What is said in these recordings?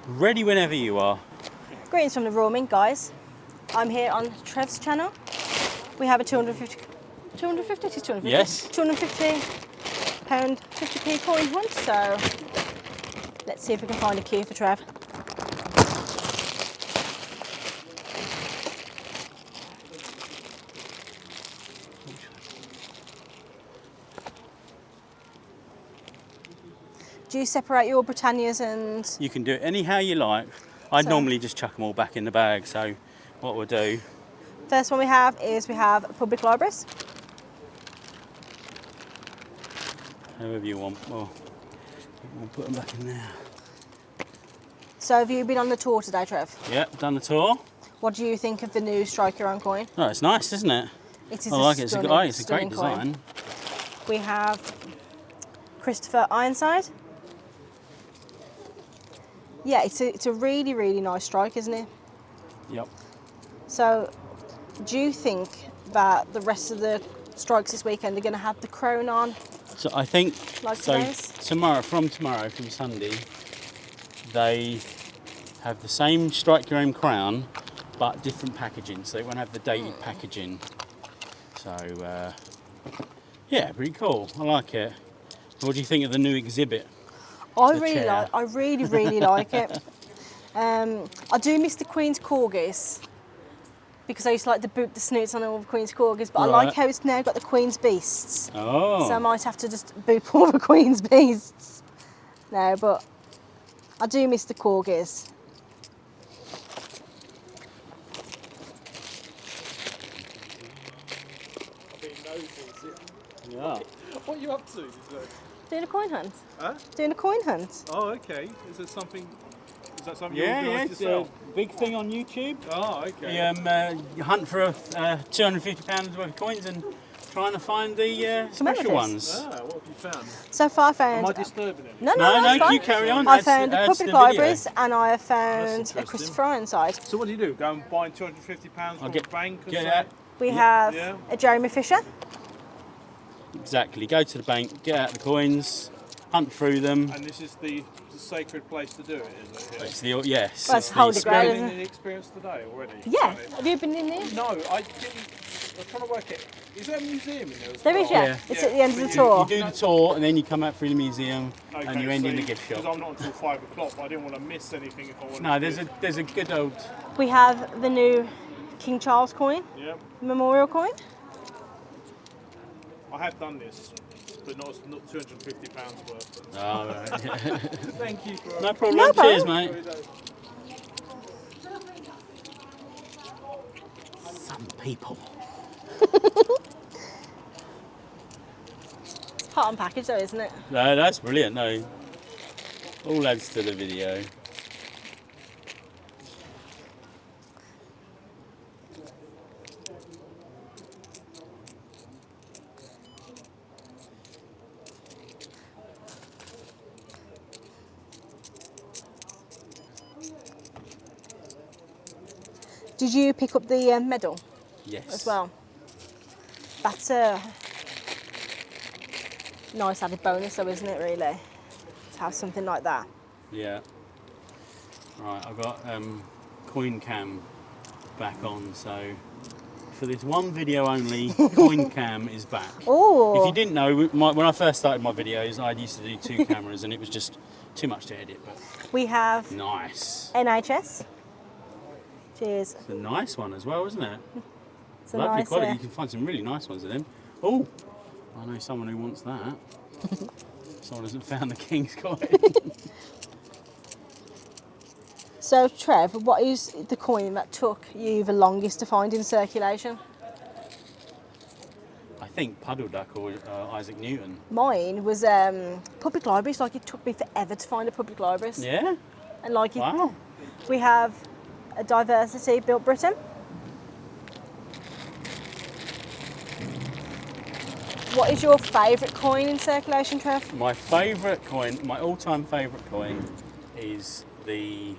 Ready whenever you are. Greetings from the Raw Mint, guys. I'm here on Trev's channel. We have a 250 Yes. 250 pound 50p coin hunt, so let's see if we can find a key for Trev. Do you separate your Britannias and... You can do it anyhow you like. I'd So- normally just chuck them all back in the bag, so what we'll do... First one we have public libraries. However you want. Well, we'll put them back in there. So have you been on the tour today, Trev? Yep, done the tour. What do you think of the new Strike Your Own coin? Oh, it's nice, isn't it? It is I like it. It's a great coin. design. We have Christopher Ironside. Yeah, it's a really, really nice strike, isn't it? Yep. So, do you think that the rest of the strikes this weekend are going to have the crown on? So I think Like so. today's? From Sunday, they have the same Strike Your Own crown, but different packaging. So they won't have the dated packaging. So yeah, pretty cool. I like it. What do you think of the new exhibit? I The chair. really like it. I do miss the Queen's Corgis because I used to like to boot the snoots on all the Queen's Corgis, but I Right. like how it's now got the Queen's Beasts. Oh. So I might have to just boop all the Queen's Beasts. No, but I do miss the Corgis. Yeah. What are you up to? Doing a coin hunt. Huh? Doing a coin hunt. Oh, okay. Is that something Yeah, you organised it's a yourself? big thing on YouTube. Oh, okay. You hunt for £250 worth of coins and trying to find the special amethysts. ones. Ah, what have you found? So far I Am found... I disturbing him? No, No, that's fine. you carry on. I Adds- found adds public to the video. libraries and I have found a interesting. Christopher Ironside. So what do? Go and buy £250 I'll from get- a bank or get something? that. We have Yeah. a Jeremy Fisher. Exactly. Go to the bank, get out the coins, hunt through them. And this is the sacred place to do it, is it? It's the yes. Well, it's it's the Holy spirit- Grail, Have you isn't been in the experience today already? Yeah. Done it? Have you been in there? No, I didn't. I was trying to work it. Is there a museum in there as There well? is, yeah. Yeah. It's at the end of the You- tour. You do the tour and then you come out through the museum Okay, and you end so in the gift Because shop. I'm not until 5 o'clock, but I didn't want to miss anything if I wanted No, to. there's a good old. We have the new King Charles coin, Yeah. memorial coin. I have done this, but not £250 worth. Oh, right. Thank you for No problem. No problem. Cheers, mate. Some people. It's part and package though, isn't it? No, that's brilliant. No, all adds to the video. Did you pick up the medal Yes. as well? That's a nice added bonus though, isn't it, really? To have something like that. Yeah. Right, I've got coin cam back on, so for this one video only, coin cam is back. Oh, If you didn't know, when I first started my videos, I used to do 2 cameras and it was just too much to edit, but we have nice. NHS. Cheers. It's a nice one as well, isn't it? It's a Lovely nice, quality. You can find some really nice ones of them. Oh, I know someone who wants that. Someone hasn't found the King's coin. So, Trev, what is the coin that took you the longest to find in circulation? I think Puddle Duck or Isaac Newton. Mine was public libraries. Like, it took me forever to find a public libraries. Yeah? And like, Wow. we have a Diversity Built Britain. What is your favourite coin in circulation, Trev? My favourite coin, my all-time favourite coin is the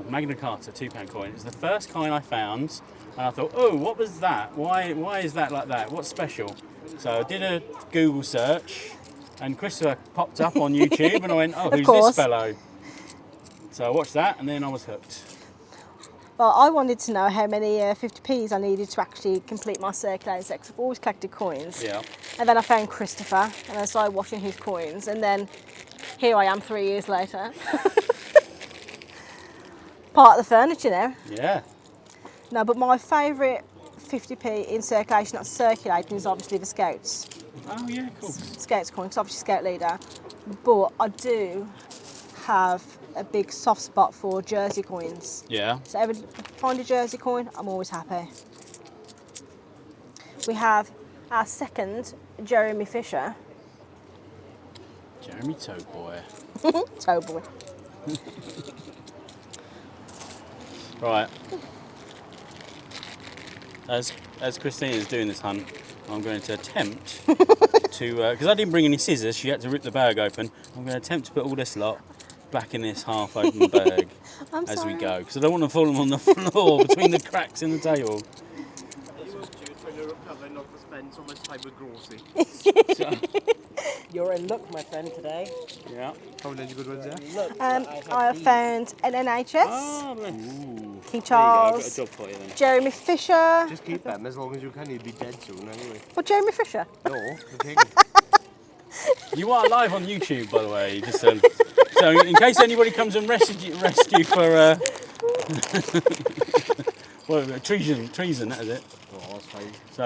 Magna Carta £2 coin. It's the first coin I found, and I thought, oh, what was that? Why is that like that? What's special? So I did a Google search, and Christopher popped up on YouTube, and I went, oh, who's course. this fellow? So I watched that and then I was hooked. Well, I wanted to know how many 50p's I needed to actually complete my circulating set, 'cause I've always collected coins. Yeah. And then I found Christopher and I started watching his coins, and then here I am 3 years later. Part of the furniture now. Yeah. No, but my favourite 50p in circulation, not circulating, is obviously the Scouts. Oh yeah, cool. Scouts coin, 'cause obviously Scout leader. But I do have a big soft spot for Jersey coins. Yeah. So ever find a Jersey coin, I'm always happy. We have our second Jeremy Fisher. Jeremy Towboy. Toe boy. Right. As Christina's doing this hunt, I'm going to attempt to, because I didn't bring any scissors, she had to rip the bag open. I'm going to attempt to put all this lot back in this half open bag I'm as sorry. we go, because I don't want to fall them on the floor between the cracks in the table. You're in luck, my friend, today. Yeah. How many good ones there? Look, I have found an NHS, Oh, bless. King There you go, I've got a Charles, job for you then. Jeremy Fisher. Just keep them as long as you can. You'll be dead soon anyway. What, Jeremy Fisher? No, the king. You are live on YouTube, by the way. Just so in case anybody comes and rescue for well, treason, that is it. Oh, that's fine. So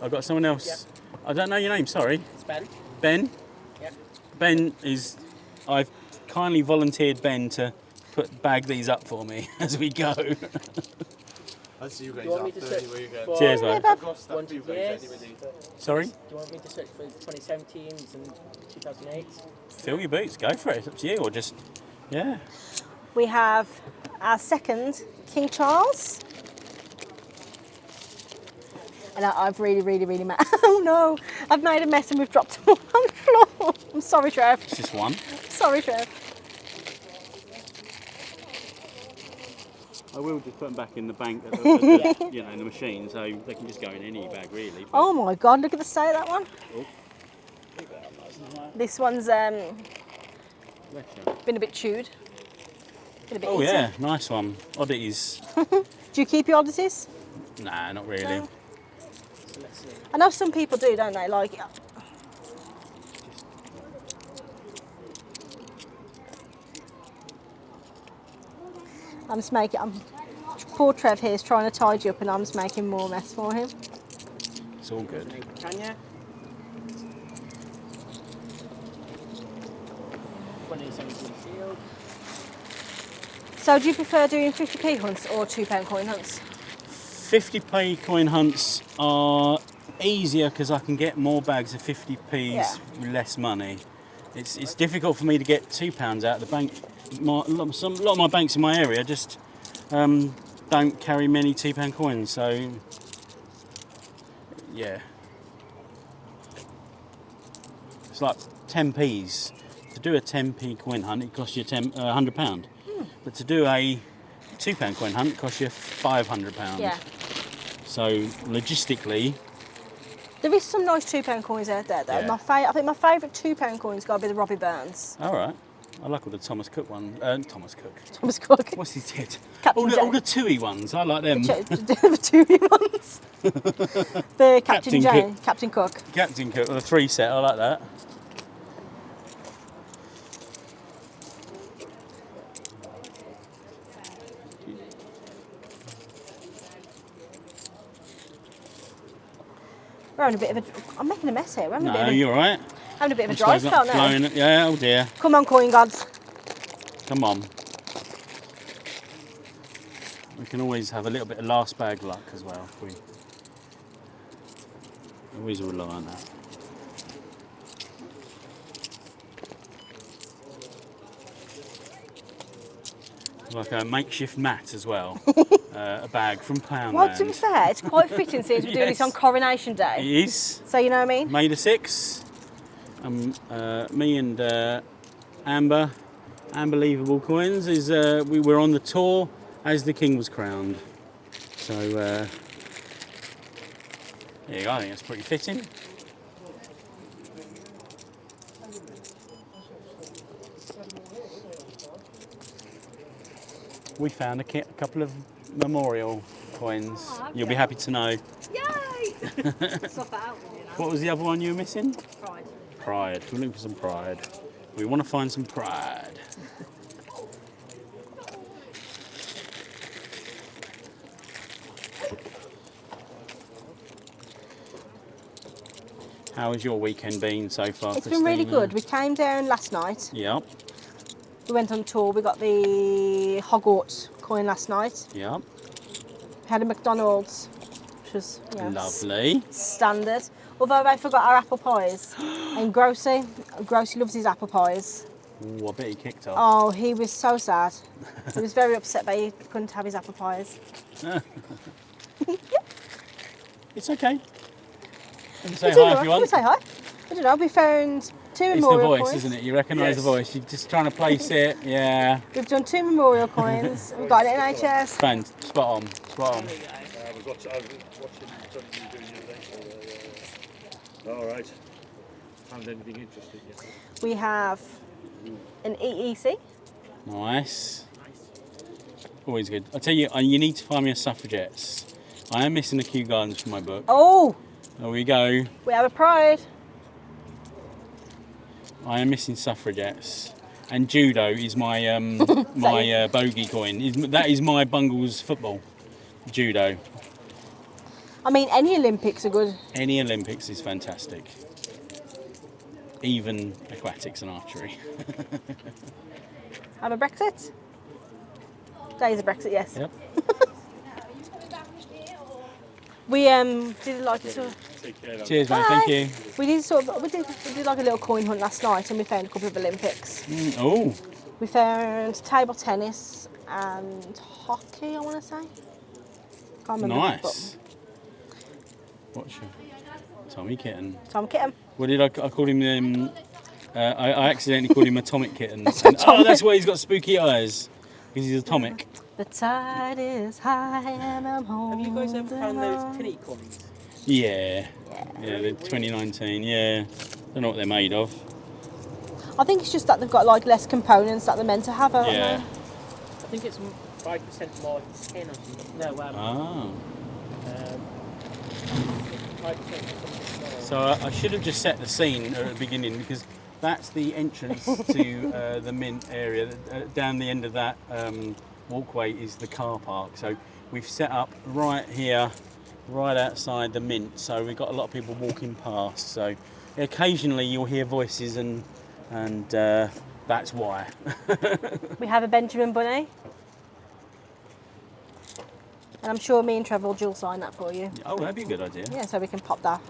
I got someone else. Yep. I don't know your name. Sorry, it's Ben. Ben. Yep. Ben is. I've kindly volunteered Ben to bag these up for me as we go. I'll see you guys Do you want me after to search anyway again. for Cheers, mate. I've got stuff for 100 you guys years? anyway. Sorry. Do you want me to search for 2017s and 2008s? Fill your boots. Go for it. It's up to you, or just yeah. We have our second King Charles. And I've really made. Oh no! I've made a mess and we've dropped them all on the floor. I'm sorry, Trev. It's just one. Sorry, Trev. I will just put them back in the bank, in the machine, so they can just go in any bag really. Oh my God! Look at the state of that one. Oh. This one's been a bit chewed. Been a bit Oh eaten. yeah, nice one. Oddities. Do you keep your oddities? Nah, not really. No. I know some people do, don't they? Like, I'm just making. Poor Trev here is trying to tidy up, and I'm just making more mess for him. It's all good. Tanya. 2017 Shield. So, do you prefer doing 50p hunts or £2 coin hunts? 50p coin hunts are easier because I can get more bags of 50p's Yeah. with less money. It's difficult for me to get £2 out of the bank. A lot of my banks in my area just don't carry many £2 coins, so yeah. It's like 10p's. To do a 10p coin hunt, it costs you £100. But to do a £2 coin hunt, it costs you £500. Yeah. So logistically, There is some nice £2 coins out there, though. Yeah. I think my favourite £2 coin's got to be the Robbie Burns. all right. I like all the Thomas Cook one. Thomas Cook. Thomas Cook. What's his head? Captain All Jack. the Tui ones. I like them. The two ones. The Captain Captain Jane, Captain Cook. Captain Cook with a 3 set. I like that. We're having a bit of a. I'm making a mess here. We're having a No, bit of a, you're all right. having a bit of a I'm dry slowing spell up, now. flowing. Yeah. Oh dear. Come on, coin gods. Come on. We can always have a little bit of last bag luck as well. If we always rely on that. Like a makeshift mat as well. A bag from Poundland. Well, to be fair, it's quite fitting since we're doing this Yes. on Coronation Day. It is. So you know what I mean? May the 6th. Me and Amber, Unbelievable Coins, is we were on the tour as the King was crowned. So there you go. I think that's pretty fitting. We found a couple of memorial coins. Oh, have You'll be you? happy to know. Yay! Stop that out, you know. What was the other one you were missing? Pride. Pride. We're looking for some pride. We want to find some pride. How has your weekend been so far, It's been really Christina? good. We came down last night. Yep, We went on tour. We got the Hogwarts coin last night. yep. We had a McDonald's, which was Lovely. standard. Although they forgot our apple pies. And Grossy loves his apple pies. Ooh, I bet he kicked off. Oh, he was so sad. He was very upset that he couldn't have his apple pies. It's okay. You can say It's all hi if right. you want. Can we say hi? I don't know. We found two It's the memorial voice, coins. isn't it? You recognise the Yes. voice. You're just trying to place it. Yeah. We've done two memorial coins. We've got an NHS. Fan, spot on. Spot on. I was watching something you doing the other day. So, all right. Found anything interesting yet? We have an EEC. Nice. Always good. I tell you, you need to find me a suffragettes. I am missing a Kew Gardens from my book. Oh, There we go. we have a pride. I am missing suffragettes. And judo is my my bogey coin. That is my Bungles football. Judo. I mean, any Olympics are good. Any Olympics is fantastic. Even aquatics and archery. Have a Brexit. Days of Brexit, yes. Yep. We did like sort of, Take care. Cheers, mate. Bye. Thank you. we did like a little coin hunt last night, and we found a couple of Olympics. Oh, We found table tennis and hockey. I want to say. Can't remember. nice. What's your Tommy Kitten? But Tom Kitten. What did I called him? I accidentally called him Atomic Kitten. Oh, that's why he's got spooky eyes. Because he's atomic. The tide is high and I'm home. Have you guys ever found those tinny coins? Yeah. Yeah, the 2019. Yeah. Don't know what they're made of. I think it's just that they've got like less components that they're meant to have, haven't Yeah. they? I think it's 5% more tin or something. No, Ah. 5% or something more. So I should have just set the scene at the beginning because that's the entrance to the Mint area. Down the end of that walkway is the car park. So we've set up right here, right outside the Mint. So we've got a lot of people walking past. So occasionally you'll hear voices and that's why. We have a Benjamin Bunny. And I'm sure me and Trevor will dual sign that for you. Oh, that'd be a good idea. Yeah, so we can pop that.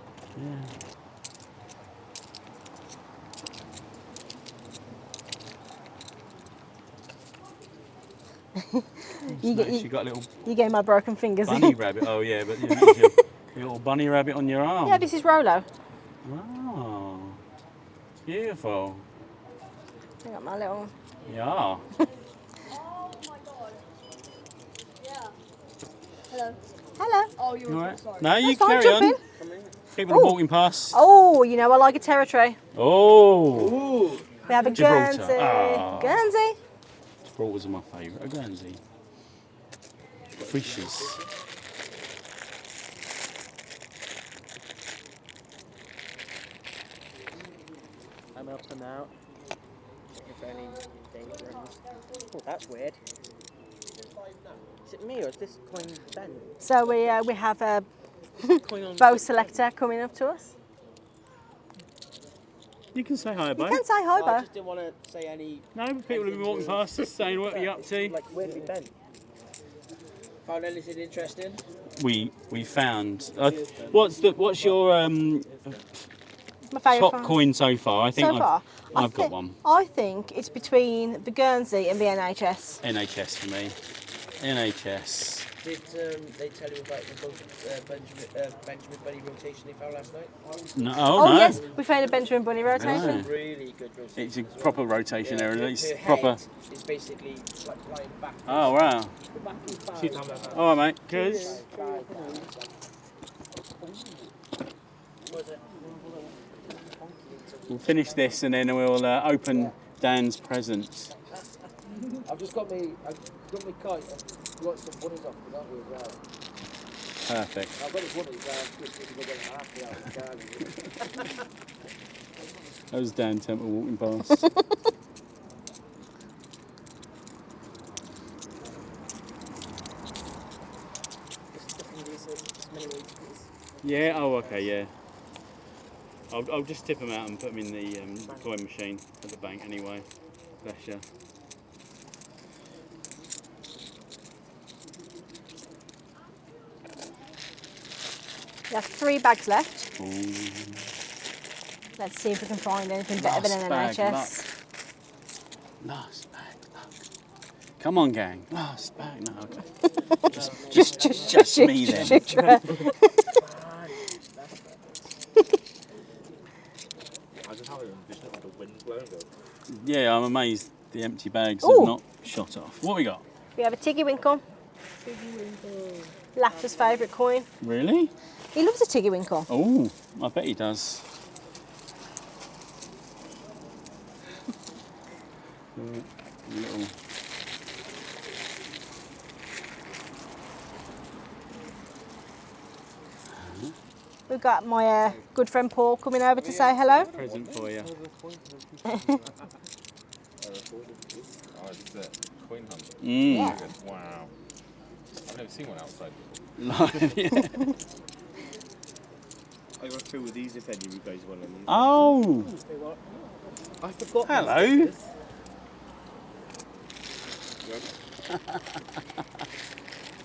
You get- Nice. You got a little You gave my broken fingers. bunny rabbit. Oh yeah, but your little bunny rabbit on your arm. Yeah, this is Rolo. Wow. Beautiful. I got my little. Yeah. Hello. Oh, you You were all right? sorry. No, you That's fine, carry jump on. in. People are walking past. Oh, you know I like a territory. Oh. Ooh! We have a Gibraltar. Guernsey. Ah. Guernsey. Gibraltar's my favourite. A Guernsey. Fishes. I'm up and out. Checking for any danger runs. Oh, that's weird. Is it me or is this coin bent? So we have a Coin on bow selector coming up to us. You can say hi, You Bo. can say hi, Oh, I Bo. just didn't want to say any. No, people have been walking past us saying what are you up to. Like weirdly bent. Found anything interesting? We found. What's your My favourite top one. coin so far? I think So far, I've got one. I think it's between the Guernsey and the NHS. NHS for me. NHS. Did they tell you about the Benjamin Bunny rotation they found last night? No. Oh, no. yes, we found a Benjamin Bunny rotation. Yeah. Really good rotation. It's a proper rotation there. Her It's head proper. is basically like flying back. Oh wow. See time like that. All right, mate. Cheers. We'll finish this and then we'll open Dan's presents. I've just got me kite and got some bunnies off with that as well. Perfect. I've got the bunnies just to go get them happy out of the garden. That was Dan Temple walking past. Yeah, oh okay, yeah. I'll just tip them out and put them in the coin machine at the bank anyway. Bless you. We have 3 bags left. Ooh. Let's see if we can find anything better than an Last bag, NHS. Last bag, luck. Come on, gang. Last bag. No, okay. just me then. Imagine how I envision it like a wind blowing though. Yeah, I'm amazed the empty bags Ooh. have not shot off. What we got? We have a Tiggy Winkle. Laughter's favourite coin. Really? He loves a Tiggy Winkle. Oh, I bet he does. Little. We've got my good friend Paul coming over to say hello. Present for you. Oh, it's a coin hunter. Mm. Yeah. Wow. I've never seen one outside before. Live, yeah. I got 2 of these if any of you guys want them. Oh, I forgot. hello.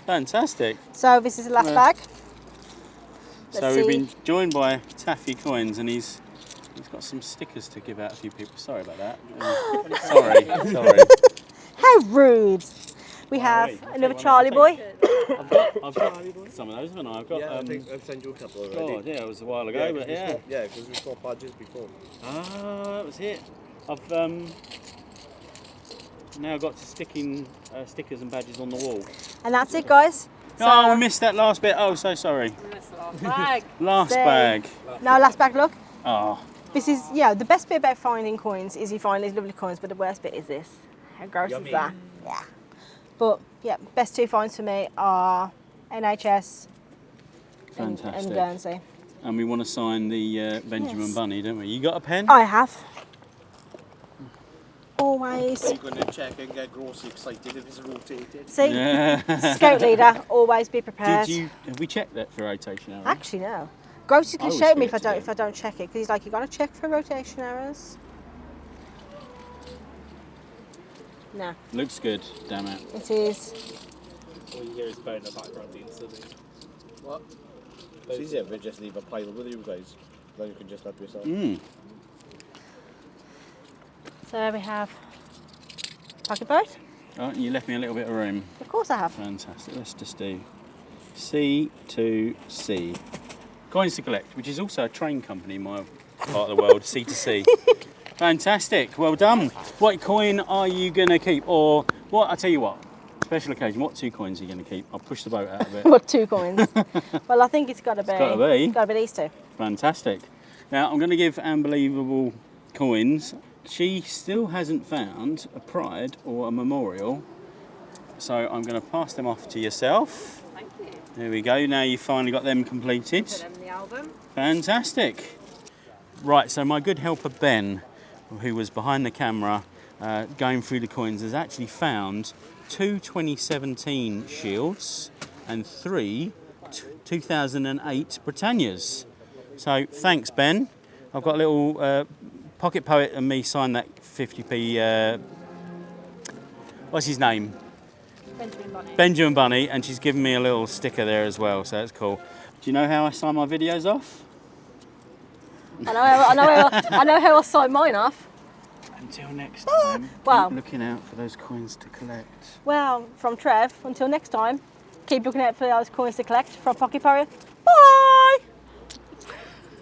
Fantastic. So this is the last Yeah. bag. So Let's we've see. been joined by Taffy Coins, and he's got some stickers to give out a few people. Sorry about that. Sorry. How rude. We have wait, another okay, Charlie well, boy. I've got some of those, haven't I? I've got. Yeah, I think I've sent you a couple already. God, yeah, it was a while ago, but yeah. Yeah, because we saw badges before. Ah, that was it. I've now got to sticking stickers and badges on the wall. And that's it, guys. Oh, we missed that last bit. Oh, so sorry. bag. Last Say- bag. No, last bag, look. Oh, This is, the best bit about finding coins is you find these lovely coins, but the worst bit is this. How gross is that? Yeah. But, yeah, best 2 finds for me are NHS and fantastic. Guernsey. And we want to sign the Benjamin Yes. Bunny, don't we? You got a pen? I have. Always. I'm going to check and get grossly excited if it's rotated. See? Yeah. Scout leader, always be prepared. Have we checked that for rotation error? Actually, no. Gross I can always shout me forget if I don't check it, because he's like, you got to check for rotation errors. No, Looks good, damn it. it is. All you hear is Bo in the background being silly. What? It's easier if we just leave a pile with you guys. Then you can just help yourself. Mm. So there we have pocket boat. Oh, you left me a little bit of room. Of course I have. Fantastic. Let's just do C to C. Coins to Collect, which is also a train company in my part of the world, C to C. Fantastic. Well done. What coin are you going to keep? Or what? I'll tell you what. Special occasion. What 2 coins are you going to keep? I'll push the boat out of it. What, 2 coins? Well, I think it's got to be. gotta be. Got to be these 2. Fantastic. Now I'm going to give Unbelievable coins. She still hasn't found a Pride or a Memorial, so I'm going to pass them off to yourself. Thank you. There we go. Now you've finally got them completed. Put them in the album. Fantastic. Right, so my good helper Ben, who was behind the camera going through the coins, has actually found 2 2017 Shields and 3 2008 Britannias. So thanks, Ben. I've got a little Pocket Poet and me sign that 50p. What's his name? Benjamin Bunny. Benjamin Bunny, and she's given me a little sticker there as well, so that's cool. Do you know how I sign my videos off? I know how I sign mine off. Until next time, Well. keep looking out for those coins to collect. Well, from Trev, until next time, keep looking out for those coins to collect from Pocket Poet.